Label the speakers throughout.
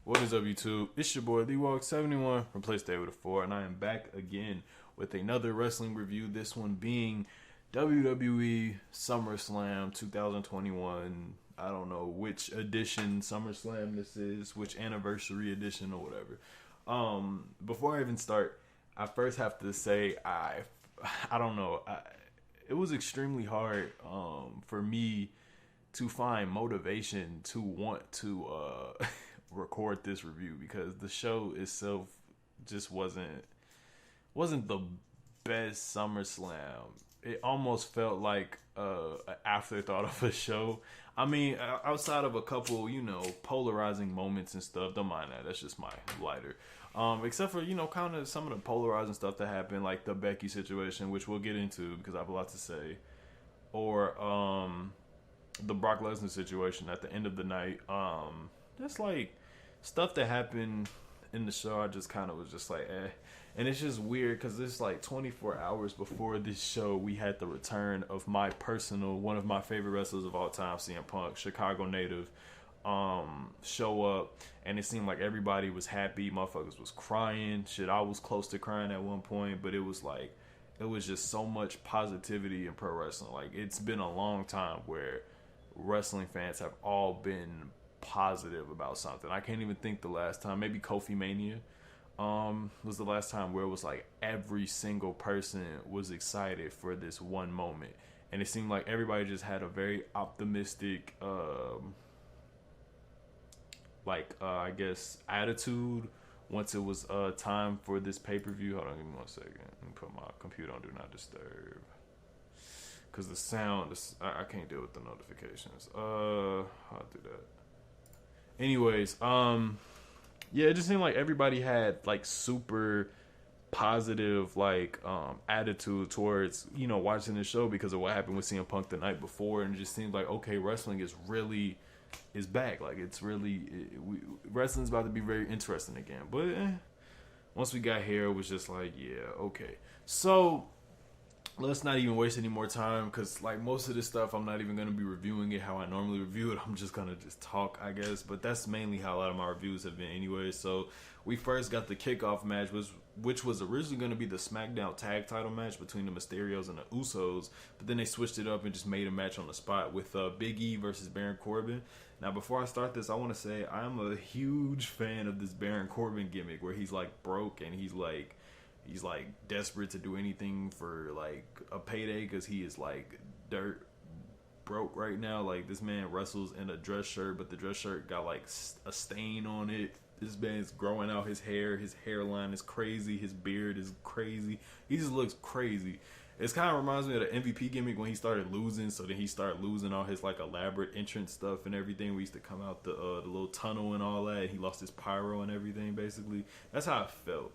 Speaker 1: What is up, YouTube? It's your boy LeeWalk71, replaced Day with a 4, and I am back again with another wrestling review. This one being WWE SummerSlam 2021. I don't know which edition SummerSlam this is, which anniversary edition or whatever. Before I even start, I first have to say I don't know. It was extremely hard for me to find motivation to want to record this review because the show itself just wasn't the best SummerSlam. It almost felt like an afterthought of a show. I mean, outside of a couple, polarizing moments and stuff, don't mind that. That's just my lighter. Except for, kind of some of the polarizing stuff that happened, like the Becky situation, which we'll get into because I have a lot to say. Or the Brock Lesnar situation at the end of the night. That's like stuff that happened in the show. I just kind of was just like, eh. And it's just weird because it's like 24 hours before this show, we had the return of one of my favorite wrestlers of all time, CM Punk, Chicago native, show up. And it seemed like everybody was happy. Motherfuckers was crying. Shit, I was close to crying at one point, but it was just so much positivity in pro wrestling. Like, it's been a long time where wrestling fans have all been positive about something. I can't even think the last time. Maybe Kofi Mania was the last time where it was like every single person was excited for this one moment, and it seemed like everybody just had a very optimistic I guess attitude once it was time for this pay-per-view. Hold on, give me 1 second. Let me put my computer on Do Not Disturb because the sound I can't deal with the notifications. I'll do that. Anyways, yeah, it just seemed like everybody had like super positive attitude towards watching the show because of what happened with CM Punk the night before, and it just seemed like, okay, wrestling is back. Like, it's really wrestling's about to be very interesting again. But once we got here, it was just like, yeah, okay. So let's not even waste any more time because like most of this stuff I'm not even going to be reviewing it how I normally review it. I'm just going to just talk, I guess, but that's mainly how a lot of my reviews have been anyway. So we first got the kickoff match, which was originally going to be the SmackDown tag title match between the Mysterios and the Usos, but then they switched it up and just made a match on the spot with Big E versus Baron Corbin. Now, before I start this, I want to say I'm a huge fan of this Baron Corbin gimmick where he's like broke and he's like desperate to do anything for like a payday because he is like dirt broke right now. Like, this man wrestles in a dress shirt, but the dress shirt got like a stain on it. This man's growing out his hair. His hairline is crazy. His beard is crazy. He just looks crazy. It kind of reminds me of the MVP gimmick when he started losing. So then he started losing all his like elaborate entrance stuff and everything. We used to come out the little tunnel and all that. He lost his pyro and everything. Basically, that's how I felt.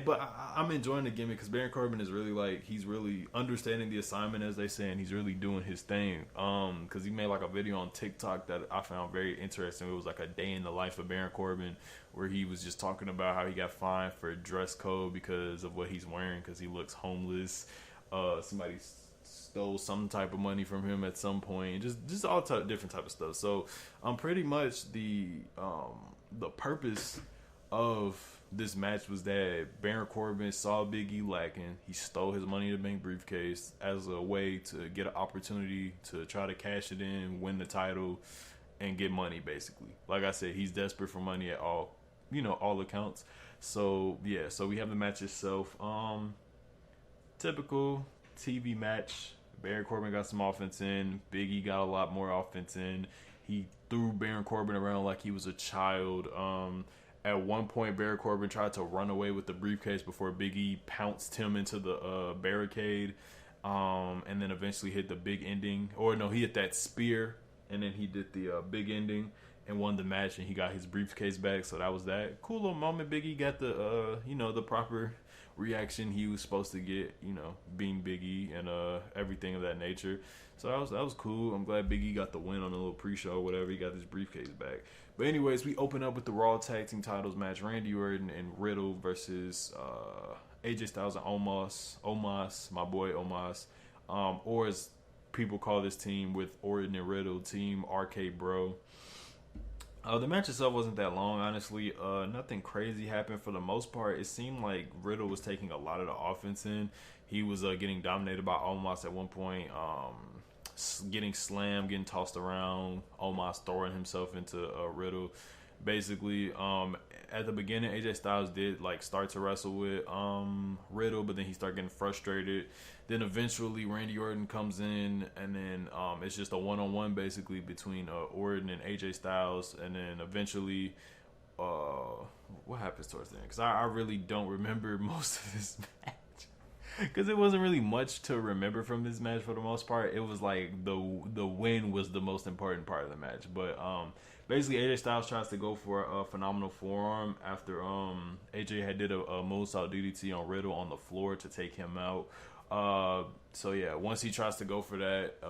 Speaker 1: But I'm enjoying the gimmick because Baron Corbin is really he's really understanding the assignment, as they say, and he's really doing his thing. Because he made like a video on TikTok that I found very interesting. It was like a day in the life of Baron Corbin, where he was just talking about how he got fined for dress code because of what he's wearing because he looks homeless. Somebody stole some type of money from him at some point. Just all different type of stuff. So pretty much the purpose of this match was that Baron Corbin saw Big E lacking. He stole his Money in the Bank briefcase as a way to get an opportunity to try to cash it in, win the title, and get money, basically. Like I said, he's desperate for money at all accounts. So, yeah, so we have the match itself. Typical TV match. Baron Corbin got some offense in. Big E got a lot more offense in. He threw Baron Corbin around like he was a child. At one point, Baron Corbin tried to run away with the briefcase before Big E pounced him into the barricade, and then eventually hit the big ending. Or no, he hit that spear, and then he did the big ending and won the match, and he got his briefcase back. So that was that cool little moment. Big E got the the proper reaction he was supposed to get, being Big E and everything of that nature. So that was cool. I'm glad Big E got the win on the little pre-show or whatever. He got his briefcase back. But anyways, we open up with the Raw Tag Team Titles match. Randy Orton and Riddle versus AJ Styles and Omos, my boy Omos. Or as people call this team with Orton and Riddle, Team RK Bro. The match itself wasn't that long, honestly. Nothing crazy happened for the most part. It seemed like Riddle was taking a lot of the offense in. He was getting dominated by Omos at one point, getting slammed, getting tossed around. Omos throwing himself into Riddle. Basically, at the beginning, AJ Styles did start to wrestle with Riddle, but then he started getting frustrated. Then eventually Randy Orton comes in, and then it's just a one-on-one basically between Orton and AJ Styles, and then eventually what happens towards the end? Because I really don't remember most of this match. Because it wasn't really much to remember from this match for the most part. It was like the win was the most important part of the match. But basically AJ Styles tries to go for a phenomenal forearm after AJ had did a moonsault DDT on Riddle on the floor to take him out. So yeah, once he tries to go for that,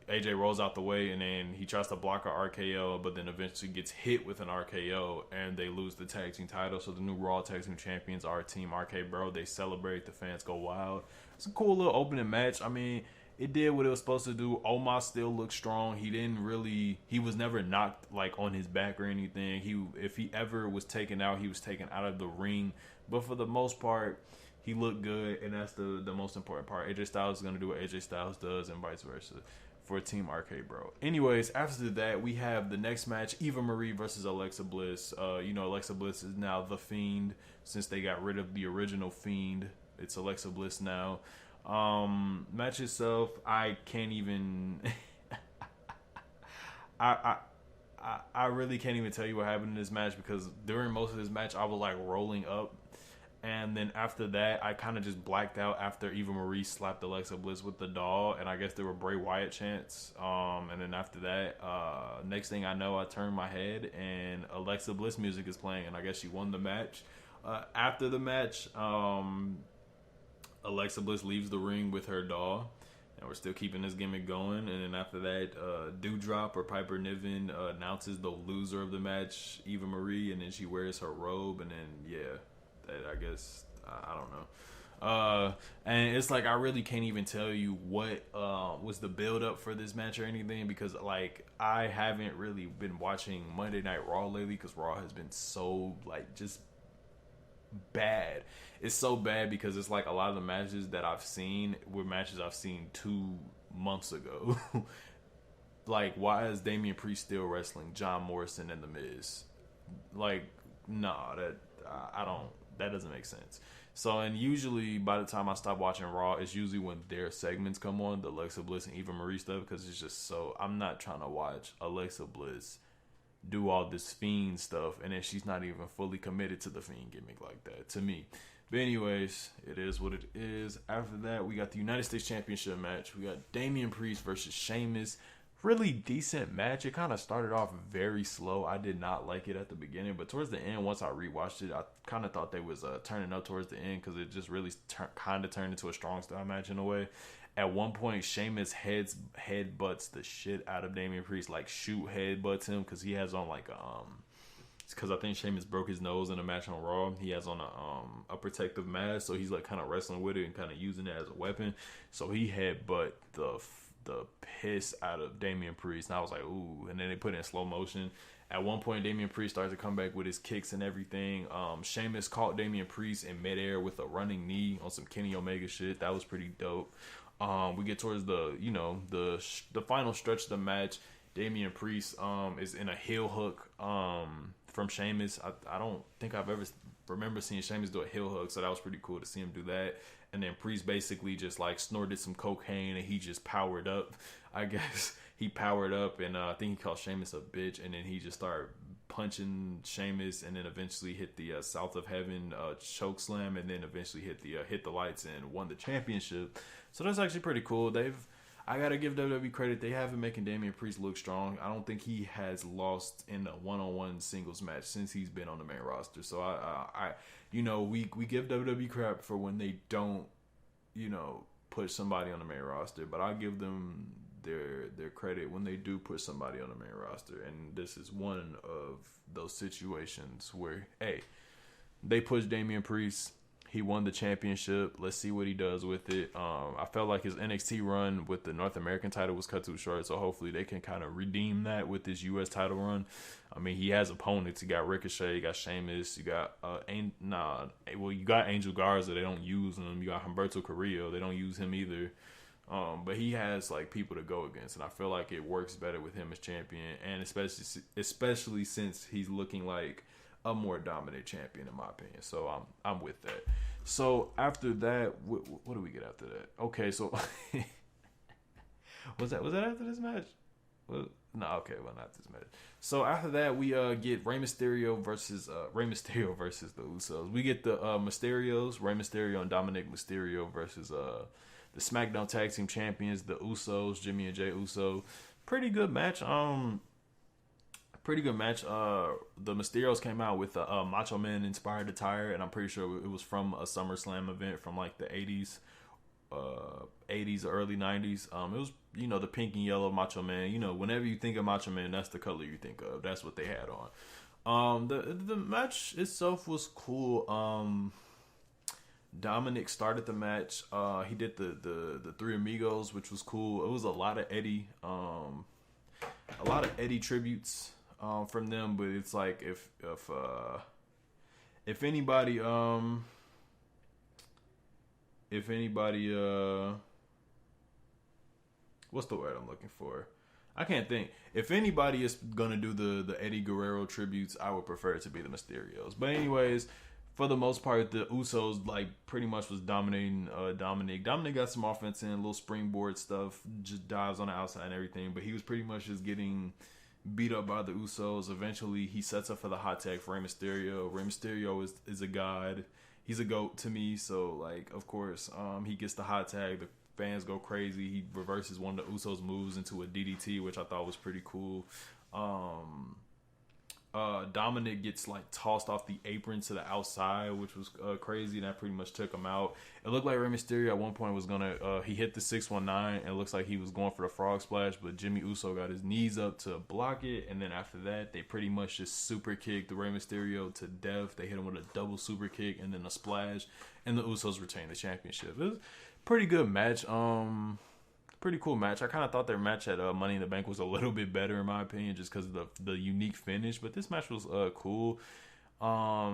Speaker 1: AJ rolls out the way, and then he tries to block a RKO, but then eventually gets hit with an RKO, and they lose the tag team title. So the new Raw tag team champions are Team RK Bro. They celebrate, the fans go wild. It's a cool little opening match. I mean, it did what it was supposed to do. Omos still looked strong. He was never knocked on his back or anything. If he ever was taken out, he was taken out of the ring. But for the most part, he looked good, and that's the most important part. AJ Styles is going to do what AJ Styles does, and vice versa for Team RK Bro. Anyways, after that, we have the next match, Eva Marie versus Alexa Bliss. Alexa Bliss is now the Fiend since they got rid of the original Fiend. It's Alexa Bliss now. Match itself, I can't even... I really can't even tell you what happened in this match, because during most of this match, I was rolling up. And then after that, I kind of just blacked out after Eva Marie slapped Alexa Bliss with the doll. And I guess there were Bray Wyatt chants. And then after that, next thing I know, I turned my head and Alexa Bliss music is playing. And I guess she won the match. After the match, Alexa Bliss leaves the ring with her doll. And we're still keeping this gimmick going. And then after that, Doudrop or Piper Niven announces the loser of the match, Eva Marie. And then she wears her robe. And then, yeah. I guess I don't know, and it's I really can't even tell you what was the build up for this match or anything, because I haven't really been watching Monday Night Raw lately, because Raw has been so just bad. It's so bad because it's a lot of the matches that I've seen were matches I've seen 2 months ago. Why is Damian Priest still wrestling John Morrison and The Miz? Nah, that doesn't make sense. So, and usually by the time I stop watching Raw, it's usually when their segments come on, the Alexa Bliss and Eva Marie stuff, because it's just so, I'm not trying to watch Alexa Bliss do all this Fiend stuff, and then she's not even fully committed to the Fiend gimmick like that, to me. But anyways, it is what it is. After that, we got the United States Championship match. We got Damian Priest versus Sheamus. Really decent match. It kind of started off very slow. I did not like it at the beginning, but towards the end, once I rewatched it, I kind of thought they was turning up towards the end, because it just really kind of turned into a strong style match in a way. At one point, Sheamus headbutts the shit out of Damian Priest, shoot headbutts him, because he has on because I think Sheamus broke his nose in a match on Raw. He has on a protective mask, so he's kind of wrestling with it and kind of using it as a weapon. So he headbutt the piss out of Damian Priest, and I was like, ooh. And then they put it in slow motion. At one point, Damian Priest started to come back with his kicks and everything. Sheamus caught Damian Priest in midair with a running knee on some Kenny Omega shit. That was pretty dope. We get towards the final stretch of the match. Damian Priest is in a heel hook from Sheamus. I don't think I've ever remember seeing Sheamus do a heel hook, so that was pretty cool to see him do that. And then Priest basically just snorted some cocaine, and he just powered up. I guess he powered up, and I think he called Sheamus a bitch, and then he just started punching Sheamus, and then eventually hit the South of Heaven choke slam, and then eventually hit the lights and won the championship. So that's actually pretty cool. I gotta give WWE credit. They have been making Damian Priest look strong. I don't think he has lost in a one-on-one singles match since he's been on the main roster. So we give WWE crap for when they don't, put somebody on the main roster. But I give them their credit when they do put somebody on the main roster. And this is one of those situations where, hey, they push Damian Priest. He won the championship. Let's see what he does with it. I felt like his NXT run with the North American title was cut too short, so hopefully they can kind of redeem that with this U.S. title run. I mean, he has opponents. You got Ricochet, you got Sheamus, you got you got Angel Garza. They don't use him. You got Humberto Carrillo. They don't use him either. But he has like people to go against, and I feel like it works better with him as champion, and especially since he's looking like a more dominant champion in my opinion. So I'm with that. So after that, what do we get after that? Okay, so was that after this match? Well, no, okay, well not this match. So after that, we get Rey Mysterio versus the Usos. We get the Mysterios, Rey Mysterio and Dominic Mysterio versus the SmackDown Tag Team Champions, the Usos, Jimmy and Jey Uso. Pretty good match. The Mysterios came out with a Macho Man inspired attire, and I'm pretty sure it was from a SummerSlam event from like the 80s or early 90s. It was, the pink and yellow Macho Man. Whenever you think of Macho Man, that's the color you think of. That's what they had on. The match itself was cool. Dominic started the match. He did the Three Amigos, which was cool. It was a lot of Eddie tributes from them, but it's like if anybody what's the word I'm looking for? I can't think. If anybody is gonna do the Eddie Guerrero tributes, I would prefer it to be the Mysterios. But anyways, for the most part, the Usos like pretty much was dominating Dominic. Dominic got some offense in, little springboard stuff, just dives on the outside and everything. But he was pretty much just getting beat up by the Usos. Eventually, he sets up for the hot tag for Rey Mysterio. Rey Mysterio is a god. He's a GOAT to me. So like, of course, he gets the hot tag. The fans go crazy. He reverses one of the Usos' moves into a DDT, which I thought was pretty cool. Dominic gets like tossed off the apron to the outside, which was crazy, and that pretty much took him out. It looked like Rey Mysterio at one point was gonna he hit the 619, and it looks like he was going for the frog splash, but Jimmy Uso got his knees up to block it, and then after that they pretty much just super kicked Rey Mysterio to death. They hit him with a double super kick and then a splash, and the Usos retained the championship. It was a pretty good match. Pretty cool match. I kind of thought their match at Money in the Bank was a little bit better in my opinion, just because of the unique finish. But this match was cool. I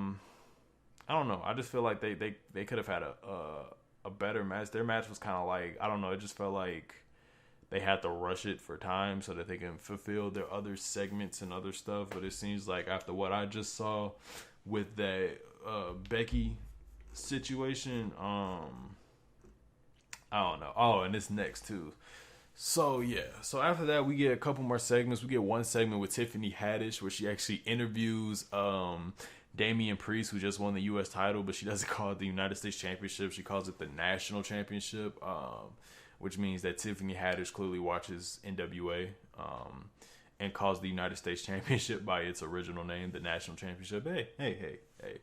Speaker 1: don't know. I just feel like they could have had a better match. Their match was kind of like, I don't know. It just felt like they had to rush it for time so that they can fulfill their other segments and other stuff. But it seems like after what I just saw with that Becky situation, I don't know. Oh, and it's next too. So yeah. So after that, we get a couple more segments. We get one segment with Tiffany Haddish where she actually interviews Damian Priest, who just won the U.S. title, but she doesn't call it the United States Championship. She calls it the National Championship, which means that Tiffany Haddish clearly watches NWA and calls the United States Championship by its original name, the National Championship. Hey.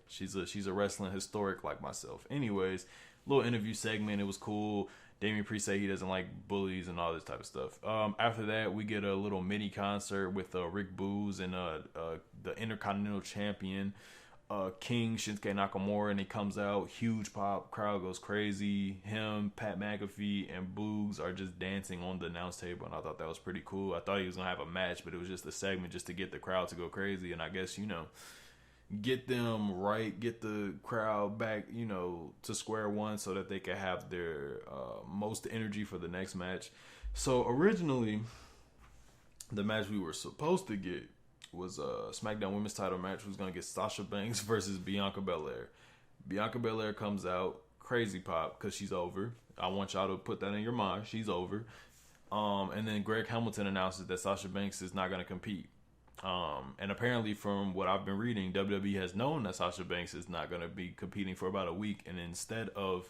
Speaker 1: She's a wrestling historic like myself. Anyways, little interview segment. It was cool. Damian Priest said he doesn't like bullies and all this type of stuff. After that, we get a little mini concert with Rick Boogs and the Intercontinental Champion, King Shinsuke Nakamura, and he comes out, huge pop, crowd goes crazy. Him, Pat McAfee, and Boogs are just dancing on the announce table, and I thought that was pretty cool. I thought he was gonna have a match, but it was just a segment just to get the crowd to go crazy, and I guess get them right, get the crowd back, to square one so that they can have their most energy for the next match. So originally, the match we were supposed to get was a SmackDown Women's title match. We was going to get Sasha Banks versus Bianca Belair. Bianca Belair comes out, crazy pop, because she's over. I want y'all to put that in your mind. She's over. And then Greg Hamilton announces that Sasha Banks is not going to compete. And apparently from what I've been reading, WWE has known that Sasha Banks is not going to be competing for about a week, and instead of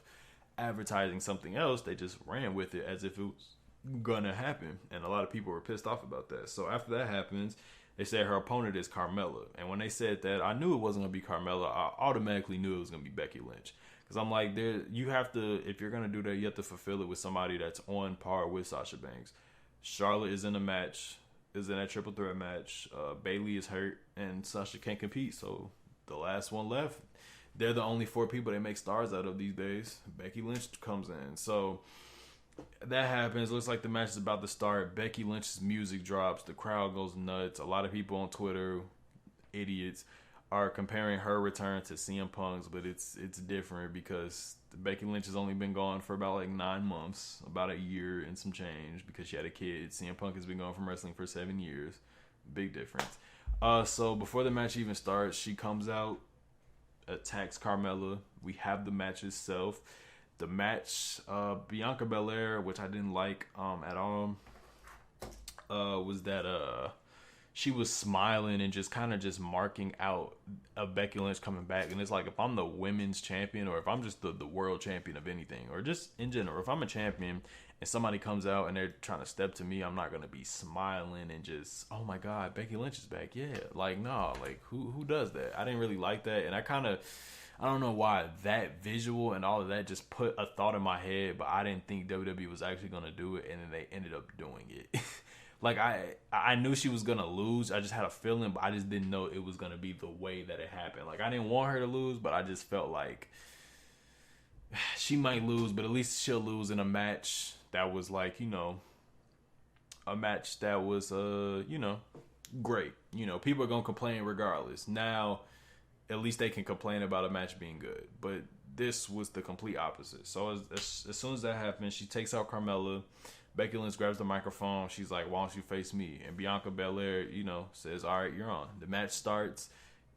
Speaker 1: advertising something else, they just ran with it as if it was going to happen, and a lot of people were pissed off about that. So after that happens, they said her opponent is Carmella, and when they said that, I knew it wasn't going to be Carmella. I automatically knew it was going to be Becky Lynch, because I'm like, you have to, if you're going to do that, you have to fulfill it with somebody that's on par with Sasha Banks. Charlotte is in a match, is in that triple threat match. Bayley is hurt and Sasha can't compete, so the last one left, they're the only 4 people they make stars out of these days. Becky Lynch comes in. So that happens. Looks like the match is about to start. Becky Lynch's music drops. The crowd goes nuts. A lot of people on Twitter, idiots, are comparing her return to CM Punk's, but it's different because Becky Lynch has only been gone for about like 9 months, about a year and some change because she had a kid. CM Punk has been gone from wrestling for 7 years. Big difference. So before the match even starts, she comes out, attacks Carmella. We have the match itself. The match, Bianca Belair, which I didn't like at all, was that she was smiling and just kind of just marking out Becky Lynch coming back. And it's like, if I'm the women's champion, or if I'm just the world champion of anything, or just in general, if I'm a champion and somebody comes out and they're trying to step to me, I'm not going to be smiling and just, oh my God, Becky Lynch is back. Yeah. Like, no, like who does that? I didn't really like that. And I don't know why that visual and all of that just put a thought in my head, but I didn't think WWE was actually going to do it, and then they ended up doing it. Like, I knew she was going to lose. I just had a feeling, but I just didn't know it was going to be the way that it happened. Like, I didn't want her to lose, but I just felt like she might lose, but at least she'll lose in a match that was like, a match that was, great. People are going to complain regardless. Now, at least they can complain about a match being good. But this was the complete opposite. So as soon as that happens, she takes out Carmella. Becky Lynch grabs the microphone. She's like, why don't you face me? And Bianca Belair, says, all right, you're on. The match starts.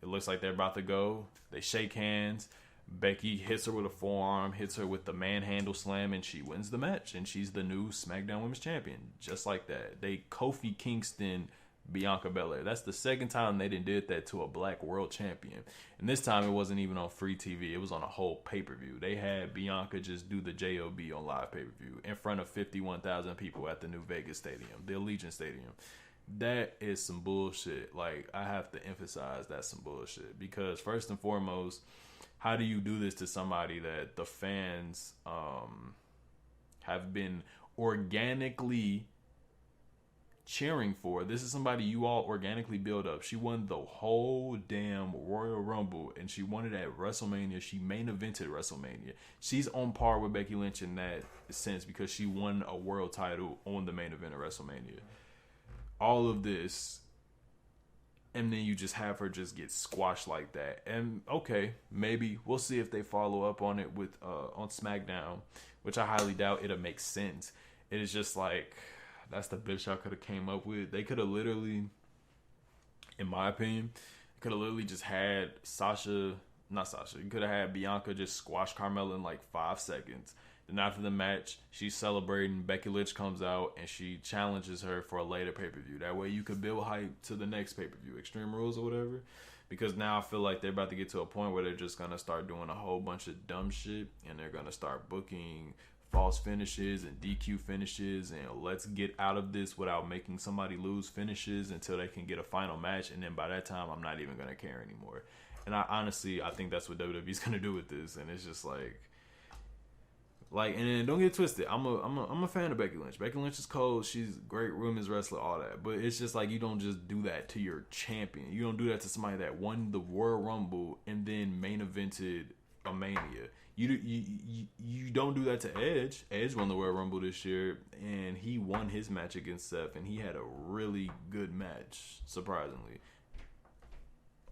Speaker 1: It looks like they're about to go. They shake hands. Becky hits her with a forearm, hits her with the manhandle slam, and she wins the match. And she's the new SmackDown Women's Champion. Just like that. They Kofi Kingston Bianca Belair. That's the second time they did that to a black world champion. And this time it wasn't even on free TV. It was on a whole pay-per-view. They had Bianca just do the JOB on live pay-per-view in front of 51,000 people at the New Vegas Stadium, the Allegiant Stadium. That is some bullshit. Like, I have to emphasize that's some bullshit. Because first and foremost, how do you do this to somebody that the fans have been organically cheering for? This is somebody you all organically build up. She won the whole damn Royal Rumble, and she won it at WrestleMania. She main evented WrestleMania. She's on par with Becky Lynch in that sense because she won a world title on the main event of WrestleMania. All of this, and then you just have her just get squashed like that. And okay, maybe we'll see if they follow up on it with on SmackDown, which I highly doubt it'll make sense. It is just like, that's the best y'all could have came up with. They could have literally, in my opinion, could have literally just had you could have had Bianca just squash Carmella in like 5 seconds. Then after the match, she's celebrating. Becky Lynch comes out and she challenges her for a later pay-per-view. That way you could build hype to the next pay-per-view, Extreme Rules or whatever. Because now I feel like they're about to get to a point where they're just going to start doing a whole bunch of dumb shit. And they're going to start booking false finishes and DQ finishes, and let's get out of this without making somebody lose finishes until they can get a final match. And then by that time, I'm not even going to care anymore. And I think that's what WWE's going to do with this. And it's just like, and then don't get twisted. I'm a fan of Becky Lynch. Becky Lynch is cold. She's a great women's wrestler, all that. But it's just like, you don't just do that to your champion. You don't do that to somebody that won the Royal Rumble and then main evented a Mania. You don't do that to Edge. Edge won the Royal Rumble this year, and he won his match against Seth, and he had a really good match, surprisingly.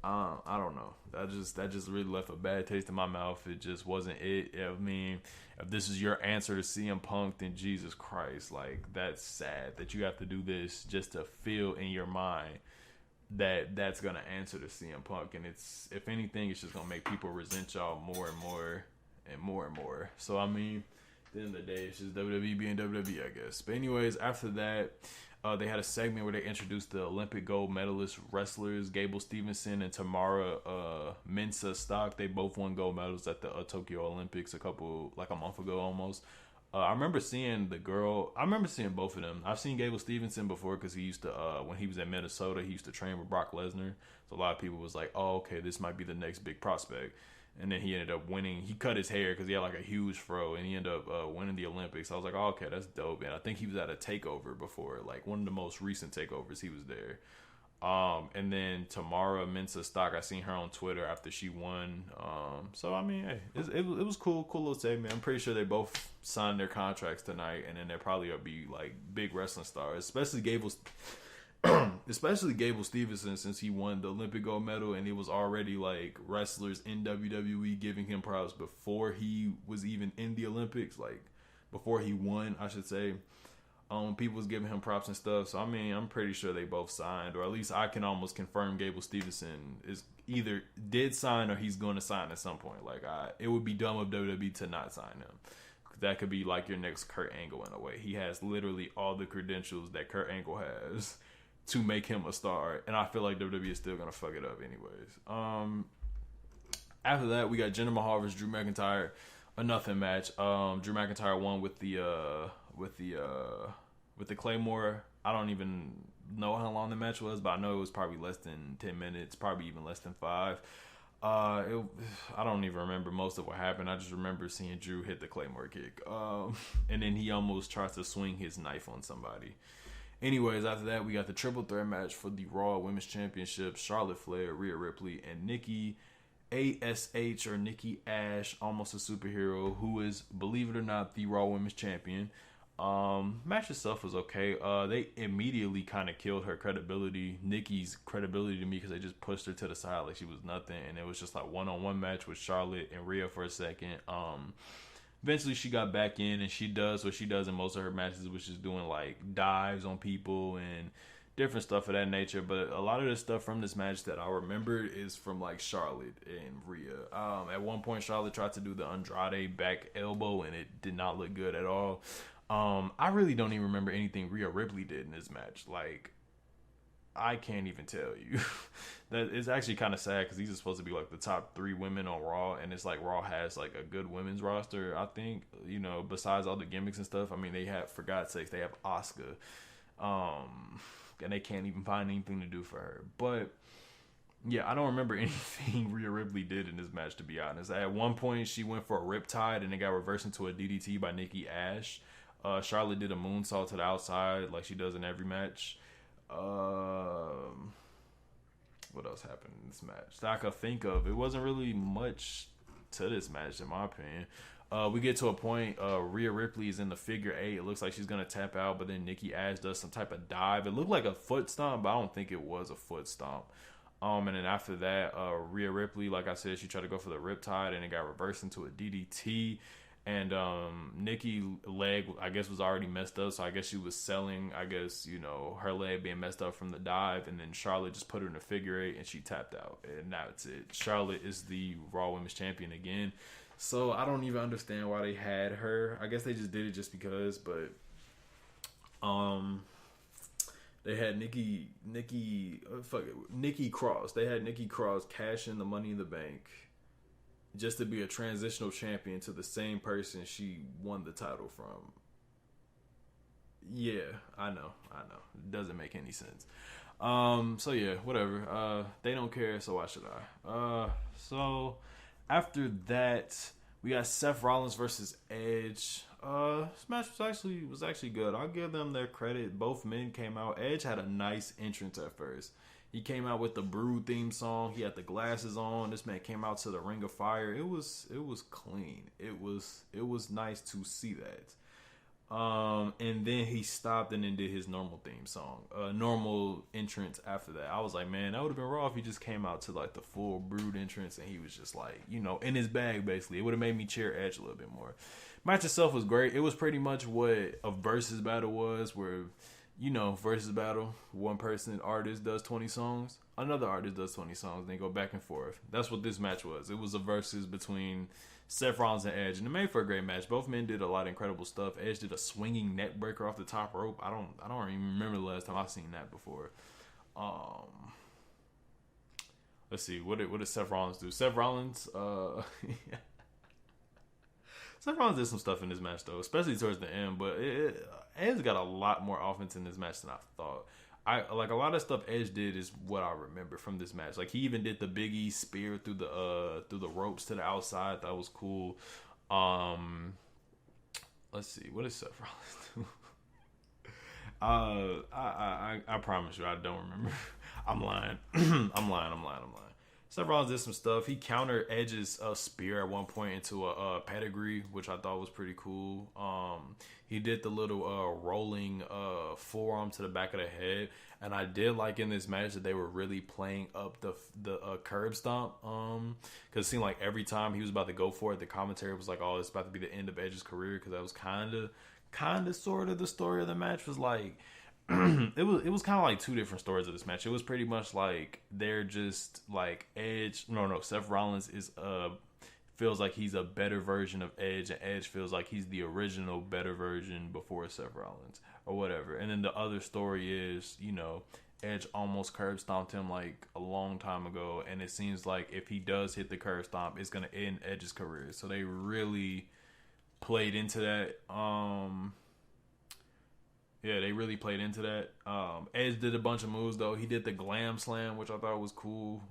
Speaker 1: I don't know. That just really left a bad taste in my mouth. It just wasn't it. I mean, if this is your answer to CM Punk, then Jesus Christ, like, that's sad that you have to do this just to feel in your mind that that's gonna answer to CM Punk. And it's, if anything, it's just gonna make people resent y'all more and more and more and more. So I mean, at the end of the day, it's just WWE being WWE, I guess. But anyways, after that, they had a segment where they introduced the Olympic gold medalist wrestlers, Gable Stevenson and Tamara Mensah Stock. They both won gold medals at the Tokyo Olympics a month ago almost. I remember seeing both of them. I've seen Gable Stevenson before because he used to, when he was in Minnesota, he used to train with Brock Lesnar. So a lot of people was like, oh, okay, this might be the next big prospect. And then he ended up winning. He cut his hair because he had like a huge fro, and he ended up winning the Olympics. I was like, oh, okay, that's dope. And I think he was at a takeover before, like one of the most recent takeovers. He was there. And then Tamara Mensah Stock, I seen her on Twitter after she won. So I mean, hey, it was cool little segment. I'm pretty sure they both signed their contracts tonight, and then they'll probably be like big wrestling stars, especially Gable Stevenson, since he won the Olympic gold medal, and it was already like wrestlers in WWE giving him props before he was even in the Olympics, like before he won, I should say. People was giving him props and stuff. So I mean, I'm pretty sure they both signed, or at least I can almost confirm Gable Stevenson is either did sign or he's going to sign at some point. Like it would be dumb of WWE to not sign him. That could be like your next Kurt Angle in a way. He has literally all the credentials that Kurt Angle has to make him a star, and I feel like WWE is still gonna fuck it up anyways. After that, we got Jinder Mahal versus Drew McIntyre, a nothing match. Drew McIntyre won with the Claymore. I don't even know how long the match was, but I know it was probably less than 10 minutes, probably even less than 5. I don't even remember most of what happened. I just remember seeing Drew hit the Claymore kick, and then he almost tries to swing his knife on somebody. Anyways, after that, we got the triple threat match for the Raw Women's Championship. Charlotte Flair, Rhea Ripley, and Nikki ASH, or Nikki Ash, almost a superhero, who is, believe it or not, the Raw Women's Champion. Match itself was okay. They immediately kind of killed her credibility, Nikki's credibility, to me, because they just pushed her to the side like she was nothing, and it was just like one-on-one match with Charlotte and Rhea for a second. Eventually she got back in, and she does what she does in most of her matches, which is doing like dives on people and different stuff of that nature. But a lot of the stuff from this match that I remember is from like Charlotte and Rhea. At one point, Charlotte tried to do the Andrade back elbow, and it did not look good at all. I really don't even remember anything Rhea Ripley did in this match. Like, I can't even tell you. That it's actually kind of sad, because these are supposed to be like the top 3 women on Raw, and it's like Raw has like a good women's roster, I think, besides all the gimmicks and stuff. I mean, they have, for God's sakes, they have Asuka, and they can't even find anything to do for her. But yeah, I don't remember anything Rhea Ripley did in this match, to be honest. At one point, she went for a riptide, and it got reversed into a DDT by Nikki Ash. Charlotte did a moonsault to the outside like she does in every match. What else happened in this match that I could think of? It wasn't really much to this match, in my opinion. We get to a point, Rhea Ripley is in the figure 8. It looks like she's going to tap out, but then Nikki Ash does some type of dive. It looked like a foot stomp, but I don't think it was a foot stomp. And then after that, Rhea Ripley, like I said, she tried to go for the riptide, and it got reversed into a DDT. And Nikki leg, I guess, was already messed up, so I guess she was selling, her leg being messed up from the dive, and then Charlotte just put her in a figure 8, and she tapped out, and that's it. Charlotte is the Raw Women's Champion again, so I don't even understand why they had her. I guess they just did it just because, but they had Nikki Cross. They had Nikki Cross cash in the Money in the Bank just to be a transitional champion to the same person she won the title from. Yeah, I know. It doesn't make any sense. So yeah, whatever. They don't care, so why should I? So after that, we got Seth Rollins versus Edge. This match was actually good. I'll give them their credit. Both men came out. Edge had a nice entrance at first. He came out with the Brood theme song. He had the glasses on. This man came out to the Ring of Fire. It was clean. It was nice to see that. And then he stopped and then did his normal theme song, normal entrance after that. I was like, man, that would have been raw if he just came out to like the full Brood entrance and he was just like, in his bag, basically. It would have made me cheer Edge a little bit more. Match itself was great. It was pretty much what a versus battle was, where, versus battle, one person, artist does 20 songs, another artist does 20 songs, and they go back and forth. That's what this match was. It was a versus between Seth Rollins and Edge, and it made for a great match. Both men did a lot of incredible stuff. Edge did a swinging neck breaker off the top rope. I don't even remember the last time I've seen that before. Let's see, what did Seth Rollins do? Seth Rollins did some stuff in this match though, especially towards the end. But Edge got a lot more offense in this match than I thought. A lot of stuff Edge did is what I remember from this match. Like, he even did the Big E spear through the ropes to the outside. That was cool. Let's see, what did Seth Rollins do? I promise you, I don't remember. I'm lying. I'm lying. Seth Rollins did some stuff. He countered Edge's spear at one point into a pedigree, which I thought was pretty cool. He did the little rolling forearm to the back of the head, and I did like in this match that they were really playing up the curb stomp. Because it seemed like every time he was about to go for it, the commentary was like, "Oh, it's about to be the end of Edge's career," because that was kind of sort of the story of the match. Was like. It was kind of like two different stories of this match. It was pretty much like they're just like Edge. No, Seth Rollins is feels like he's a better version of Edge, and Edge feels like he's the original better version before Seth Rollins or whatever. And then the other story is, Edge almost curb stomped him like a long time ago, and it seems like if he does hit the curb stomp, it's gonna end Edge's career. So they really played into that. Yeah, they really played into that. Edge did a bunch of moves, though. He did the glam slam, which I thought was cool.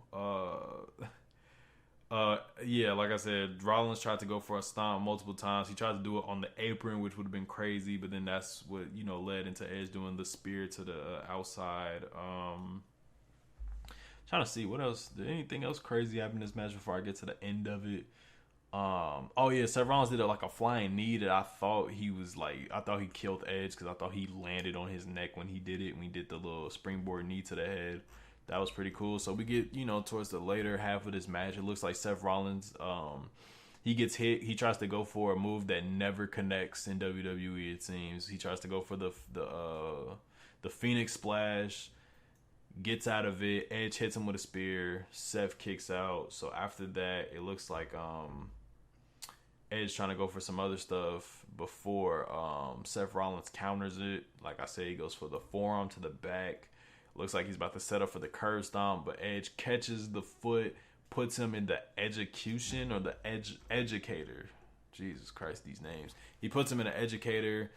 Speaker 1: Yeah, like I said, Rollins tried to go for a stomp multiple times. He tried to do it on the apron, which would have been crazy, but then that's what, led into Edge doing the spear to the outside. Trying to see what else. Did anything else crazy happen in this match before I get to the end of it? Oh yeah, Seth Rollins did like a flying knee that I thought he killed Edge because I thought he landed on his neck when he did it. When he did the little springboard knee to the head, that was pretty cool. So we get towards the later half of this match, it looks like Seth Rollins he gets hit. He tries to go for a move that never connects in WWE. It seems he tries to go for the Phoenix Splash. Gets out of it. Edge hits him with a spear. Seth kicks out. So after that, it looks like Edge trying to go for some other stuff before Seth Rollins counters it. Like I said, he goes for the forearm to the back. Looks like he's about to set up for the curb stomp, but Edge catches the foot, puts him in the execution or the educator. Jesus Christ, these names. He puts him in an educator,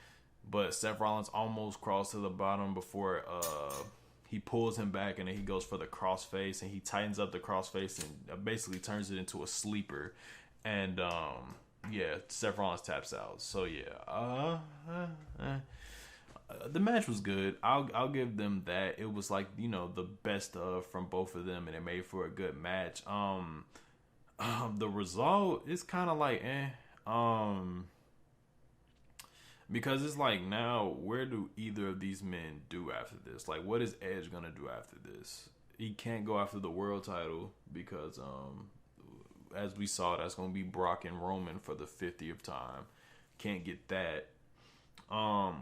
Speaker 1: but Seth Rollins almost crawls to the bottom before he pulls him back, and then he goes for the crossface, and he tightens up the crossface and basically turns it into a sleeper. And Seth Rollins taps out. So yeah, the match was good. I'll give them that. It was like the best of from both of them, and it made for a good match. The result is kind of like because it's like now, where do either of these men do after this? Like, what is Edge gonna do after this? He can't go after the world title because as we saw, that's gonna be Brock and Roman for the 50th time. Can't get that.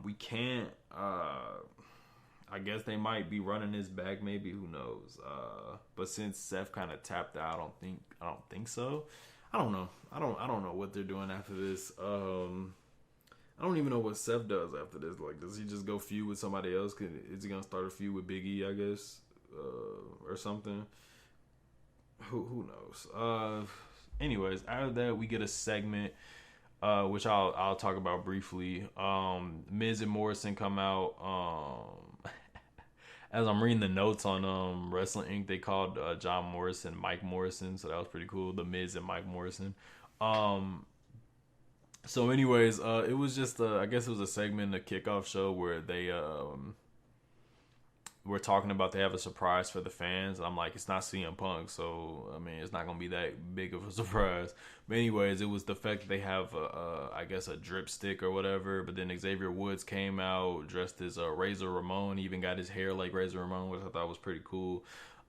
Speaker 1: We can't. I guess they might be running this back. Maybe, who knows? But since Seth kind of tapped out, I don't think so. I don't know. I don't know what they're doing after this. I don't even know what Seth does after this. Like, does he just go feud with somebody else? Is he gonna start a feud with Big E, I guess, or something? Who knows? Anyways, out of that, we get a segment, which I'll talk about briefly. Miz and Morrison come out. As I'm reading the notes on Wrestling Inc., they called John Morrison Mike Morrison, so that was pretty cool. The Miz and Mike Morrison. So anyways, it was just I guess it was a segment, a kickoff show where they were talking about they have a surprise for the fans. I'm like, it's not CM Punk, so I mean, it's not gonna be that big of a surprise. But anyways, it was the fact that they have I guess a drip stick or whatever. But then Xavier Woods came out dressed as Razor Ramon. He even got his hair like Razor Ramon, which I thought was pretty cool.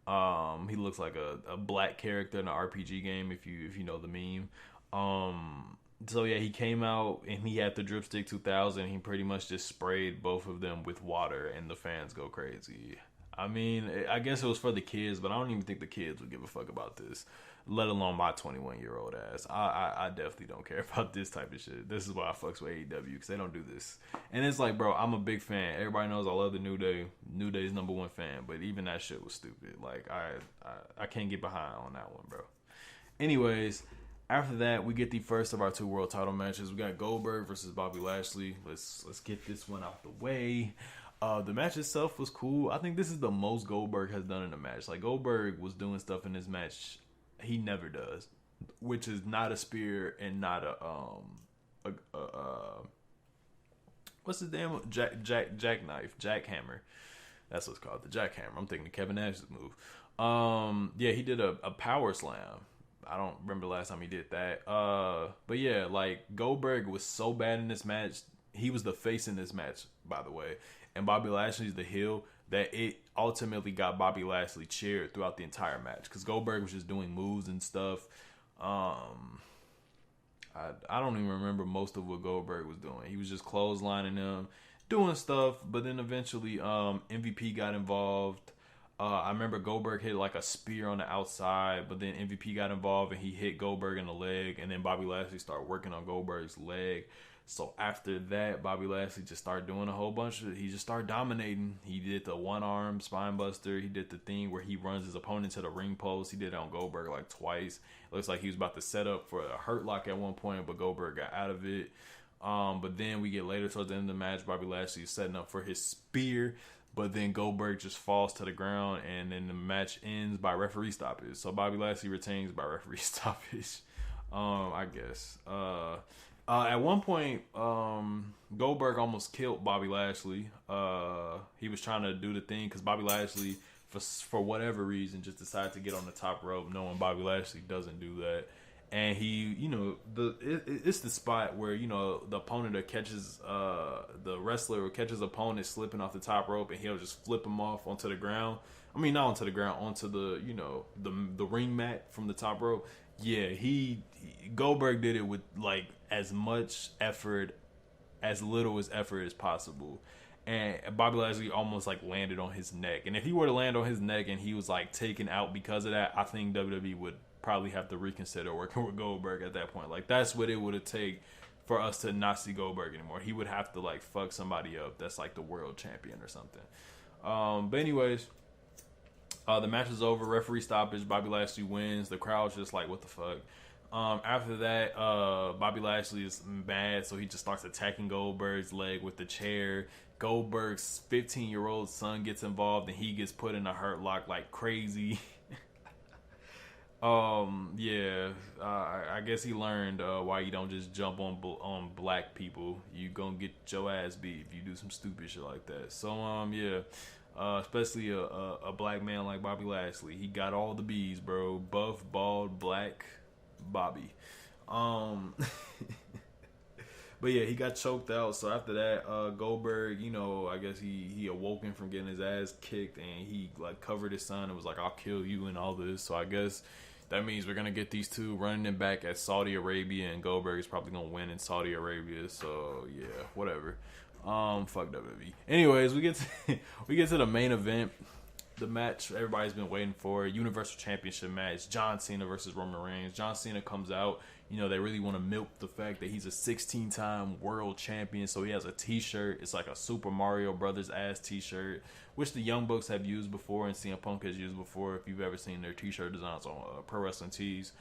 Speaker 1: He looks like a black character in an RPG game, if you know the meme. So yeah, he came out and he had the Dripstick 2000. He pretty much just sprayed both of them with water, and the fans go crazy. I mean, I guess it was for the kids, but I don't even think the kids would give a fuck about this, let alone my 21-year-old ass. I definitely don't care about this type of shit. This is why I fucks with AEW, because they don't do this. And it's like, bro, I'm a big fan. Everybody knows I love the New Day. New Day's #1 fan, but even that shit was stupid. Like, I can't get behind on that one, bro. Anyways, after that, we get the first of our 2 world title matches. We got Goldberg versus Bobby Lashley. Let's get this one out the way. The match itself was cool. I think this is the most Goldberg has done in a match. Like, Goldberg was doing stuff in this match he never does, which is not a spear and not a what's his damn jackhammer. That's what's called, the jackhammer. I'm thinking of Kevin Nash's move. Yeah, he did a power slam. I don't remember the last time he did that. But yeah, like Goldberg was so bad in this match. He was the face in this match, by the way, and Bobby Lashley's the heel, that it ultimately got Bobby Lashley cheered throughout the entire match because Goldberg was just doing moves and stuff. I don't even remember most of what Goldberg was doing. He was just clotheslining them, doing stuff, but then eventually MVP got involved. I remember Goldberg hit like a spear on the outside, but then MVP got involved and he hit Goldberg in the leg, and then Bobby Lashley started working on Goldberg's leg. So after that, Bobby Lashley just started doing a whole bunch of, he just started dominating. He did the one-arm spine buster. He did the thing where he runs his opponent to the ring post. He did it on Goldberg like twice. It looks like he was about to set up for a hurt lock at one point, but Goldberg got out of it. But then we get later towards the end of the match, Bobby Lashley is setting up for his spear, but then Goldberg just falls to the ground, and then the match ends by referee stoppage. So Bobby Lashley retains by referee stoppage, I guess. At one point, Goldberg almost killed Bobby Lashley. He was trying to do the thing because Bobby Lashley, for whatever reason, just decided to get on the top rope, knowing Bobby Lashley doesn't do that. And he, it's the spot where, the opponent that catches, the wrestler catches opponent slipping off the top rope, and he'll just flip him off onto the ground. I mean, not onto the ground, onto the, the ring mat from the top rope. Yeah, Goldberg did it with like as much effort, as little as effort as possible. And Bobby Lashley almost like landed on his neck. And if he were to land on his neck and he was like taken out because of that, I think WWE would probably have to reconsider working with Goldberg at that point. Like, that's what it would have taken for us to not see Goldberg anymore. He would have to like fuck somebody up that's like the world champion or something. But anyways, the match is over. Referee stoppage. Bobby Lashley wins. The crowd's just like, what the fuck? After that, Bobby Lashley is mad, so he just starts attacking Goldberg's leg with the chair. Goldberg's 15-year-old son gets involved, and he gets put in a hurt lock like crazy. I guess he learned why you don't just jump on black people. You gonna get your ass beat if you do some stupid shit like that. So especially a black man like Bobby Lashley, he got all the B's, bro. Buff, bald, black, Bobby. But yeah, he got choked out. So after that, Goldberg, I guess he awoken from getting his ass kicked, and he like covered his son and was like, "I'll kill you" and all this. So I guess that means we're gonna get these two running it back at Saudi Arabia, and Goldberg is probably gonna win in Saudi Arabia. So yeah, whatever. Fuck WWE. Anyways, we get to the main event, the match everybody's been waiting for, Universal Championship match, John Cena versus Roman Reigns. John Cena comes out. They really want to milk the fact that he's a 16-time world champion, so he has a t-shirt. It's like a Super Mario Brothers ass t-shirt, which the Young Bucks have used before and CM Punk has used before, if you've ever seen their t-shirt designs on Pro Wrestling Tees.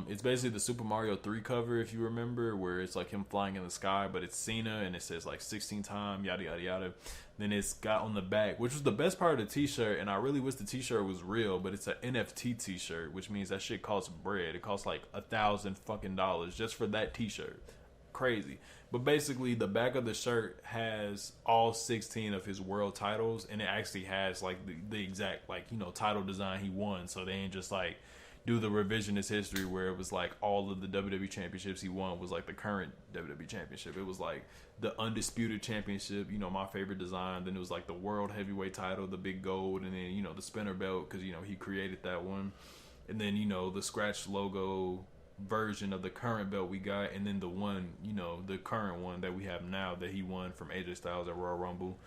Speaker 1: It's basically the Super Mario 3 cover, if you remember, where it's like him flying in the sky, but it's Cena, and it says like 16 time, yada, yada, yada. Then it's got on the back, which was the best part of the t-shirt, and I really wish the t-shirt was real, but it's an NFT t-shirt, which means that shit costs bread. It costs like $1,000 fucking dollars just for that t-shirt. Crazy. But basically, the back of the shirt has all 16 of his world titles, and it actually has like the exact title design he won, so they ain't just like do the revisionist history where it was like all of the WWE championships he won was like the current WWE championship. It was like the undisputed championship, my favorite design. Then it was like the world heavyweight title, the big gold, and then the spinner belt because he created that one. And then the scratch logo version of the current belt we got, and then the one, the current one that we have now that he won from AJ Styles at Royal Rumble.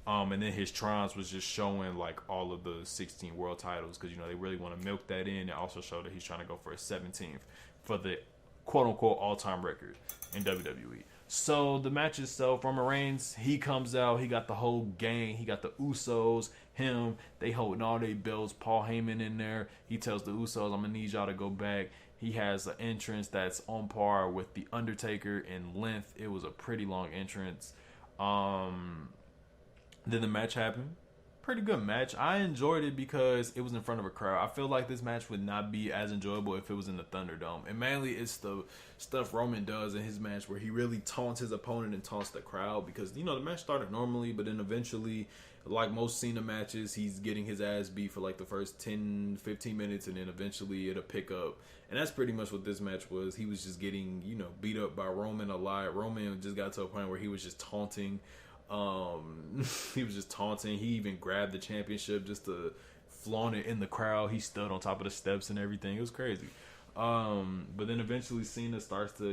Speaker 1: And then his trance was just showing like all of the 16 world titles because they really want to milk that in, and also show that he's trying to go for a 17th for the quote unquote all-time record in WWE. So the match itself, Roman Reigns, he comes out, he got the whole gang, he got the Usos, him, they holding all their belts, Paul Heyman in there. He tells the Usos, I'm gonna need y'all to go back. He has an entrance that's on par with the Undertaker in length. It was a pretty long entrance. Then the match happened. Pretty good match. I enjoyed it because it was in front of a crowd. I feel like this match would not be as enjoyable if it was in the Thunderdome. And mainly it's the stuff Roman does in his match where he really taunts his opponent and taunts the crowd because, the match started normally, but then eventually, like most Cena matches, he's getting his ass beat for like the first 10-15 minutes, and then eventually it'll pick up. And that's pretty much what this match was. He was just getting, beat up by Roman a lot. Roman just got to a point where he was just taunting. He was just taunting. He even grabbed the championship just to flaunt it in the crowd. He stood on top of the steps and everything. It was crazy. But then eventually Cena starts to,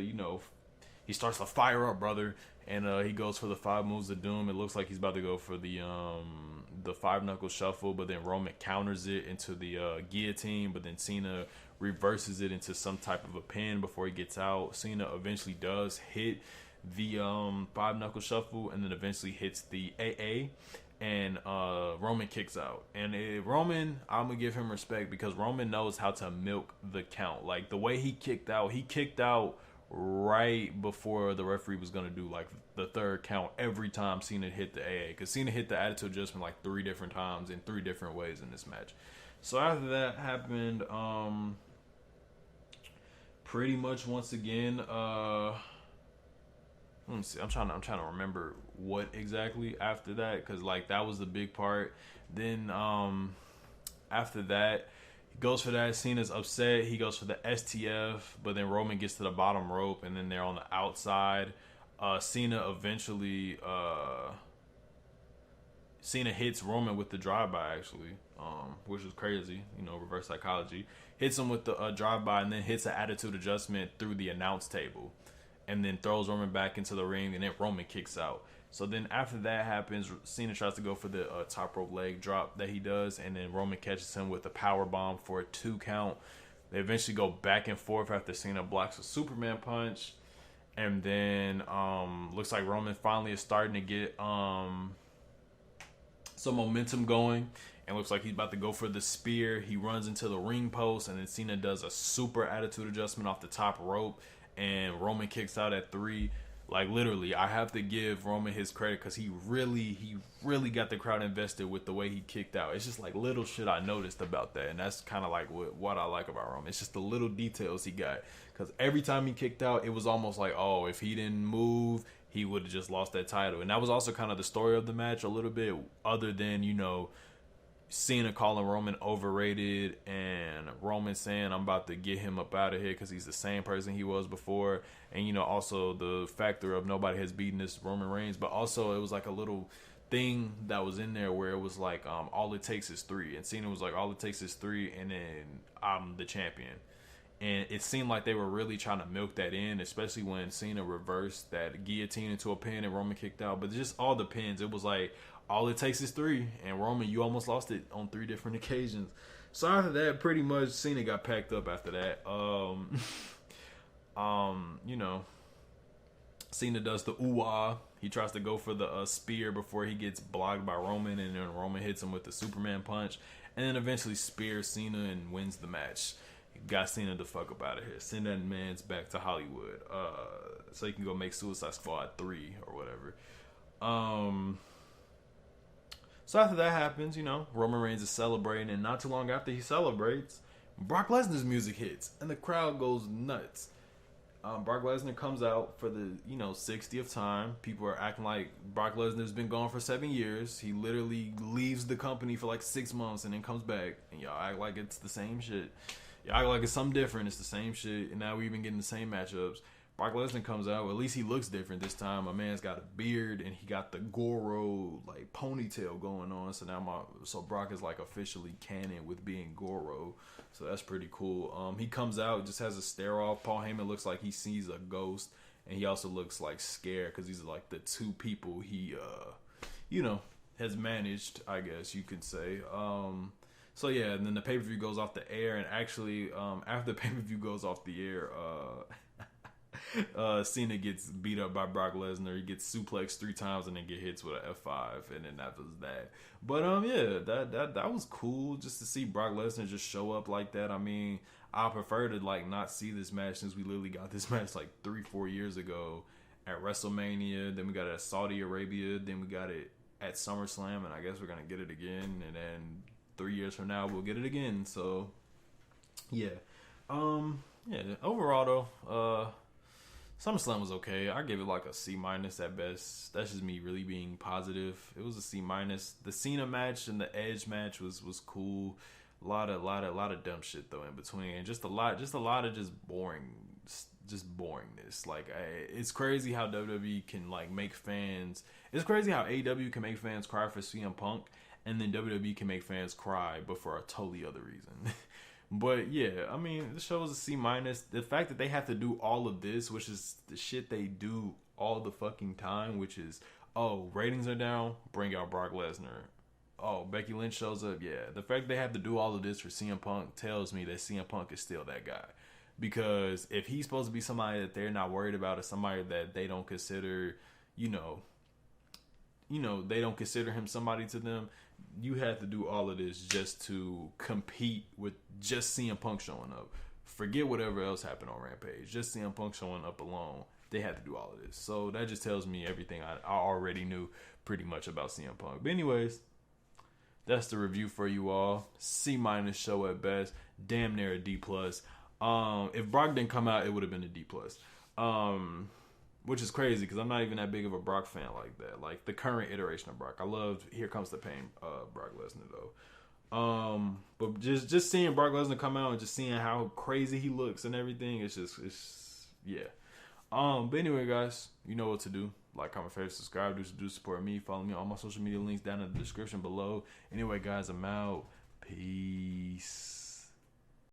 Speaker 1: he starts to fire up, brother. And he goes for the 5 moves of doom. It looks like he's about to go for the 5-knuckle shuffle, but then Roman counters it into the guillotine, but then Cena reverses it into some type of a pin before he gets out. Cena eventually does hit the 5-knuckle shuffle, and then eventually hits the AA, and Roman kicks out. And Roman, I'm gonna give him respect because Roman knows how to milk the count. Like the way he kicked out right before the referee was gonna do like the 3rd count every time Cena hit the AA, because Cena hit the attitude adjustment like 3 different times in 3 different ways in this match. So after that happened, pretty much once again, let me see. I'm trying to remember what exactly after that, because like that was the big part. Then after that, he goes for that. Cena's upset. He goes for the STF, but then Roman gets to the bottom rope, and then they're on the outside. Cena eventually Cena hits Roman with the drive-by actually, which was crazy. Reverse psychology. Hits him with the drive-by, and then hits an attitude adjustment through the announce table, and then throws Roman back into the ring, and then Roman kicks out. So then after that happens, Cena tries to go for the top rope leg drop that he does, and then Roman catches him with a power bomb for a 2 count. They eventually go back and forth after Cena blocks a Superman punch, and then looks like Roman finally is starting to get some momentum going, and looks like he's about to go for the spear. He runs into the ring post, and then Cena does a super attitude adjustment off the top rope, and Roman kicks out at 3. Like literally, I have to give Roman his credit because he really got the crowd invested with the way he kicked out. It's just like little shit I noticed about that, and that's kind of like what I like about Roman. It's just the little details he got, because every time he kicked out, it was almost like, oh, if he didn't move, he would have just lost that title. And that was also kind of the story of the match a little bit, other than Cena calling Roman overrated, and Roman saying I'm about to get him up out of here because he's the same person he was before, and also the factor of nobody has beaten this Roman Reigns. But also it was like a little thing that was in there where it was like all it takes is 3, and Cena was like all it takes is 3, and then I'm the champion. And it seemed like they were really trying to milk that in, especially when Cena reversed that guillotine into a pin and Roman kicked out. But just all the pins, it was like all it takes is 3, and Roman, you almost lost it on 3 different occasions. So after that, pretty much Cena got packed up after that. Cena does the ooh-ah. He tries to go for the spear before he gets blocked by Roman, and then Roman hits him with the Superman punch, and then eventually spears Cena and wins the match. Got Cena the fuck up out of here. Send that man's back to Hollywood, so he can go make Suicide Squad 3 or whatever. So after that happens, Roman Reigns is celebrating, and not too long after he celebrates, Brock Lesnar's music hits, and the crowd goes nuts. Brock Lesnar comes out for the 60th time. People are acting like Brock Lesnar's been gone for 7 years. He literally leaves the company for like 6 months and then comes back, and y'all act like it's the same shit. Y'all act like it's something different. It's the same shit, and now we're even getting the same matchups. Brock Lesnar comes out. Well, at least he looks different this time. My man's got a beard, and he got the Goro like ponytail going on. So now Brock is like officially canon with being Goro. So that's pretty cool. He comes out, just has a stare off. Paul Heyman looks like he sees a ghost, and he also looks like scared because these are like the 2 people he has managed, I guess you could say. So yeah, and then the pay-per-view goes off the air, and actually after the pay-per-view goes off the air, Cena gets beat up by Brock Lesnar. He gets suplexed 3 times and then get hits with an F5, and then that was that. But yeah, that was cool just to see Brock Lesnar just show up like that. I mean, I prefer to like not see this match since we literally got this match like 3-4 years ago at WrestleMania. Then we got it at Saudi Arabia. Then we got it at SummerSlam, and I guess we're gonna get it again. And then 3 years from now, we'll get it again. So yeah, overall though, SummerSlam was okay. I give it like a C minus at best. That's just me really being positive. It was a C minus. The Cena match and the Edge match was cool. A lot of dumb shit though in between, and just a lot of just boringness. Like it's crazy how WWE can like make fans. It's crazy how AEW can make fans cry for CM Punk, and then WWE can make fans cry, but for a totally other reason. But yeah, I mean, the show is a C minus. The fact that they have to do all of this, which is the shit they do all the fucking time, which is, oh, ratings are down, bring out Brock Lesnar. Oh, Becky Lynch shows up, yeah. The fact they have to do all of this for CM Punk tells me that CM Punk is still that guy. Because if he's supposed to be somebody that they're not worried about, or somebody that they don't consider, they don't consider him somebody to them, you have to do all of this just to compete with just CM Punk showing up. Forget whatever else happened on Rampage. Just CM Punk showing up alone, they had to do all of this. So that just tells me everything I already knew pretty much about CM Punk. But anyways, that's the review for you all. C minus show at best. Damn near a D plus. If Brock didn't come out, it would have been a D plus. Which is crazy because I'm not even that big of a Brock fan like that. Like the current iteration of Brock, I loved Here Comes the Pain, Brock Lesnar though. But just seeing Brock Lesnar come out and just seeing how crazy he looks and everything, it's yeah. But anyway, guys, you know what to do. Like, comment, favorite, subscribe, do support me. Follow me on all my social media links down in the description below. Anyway, guys, I'm out. Peace.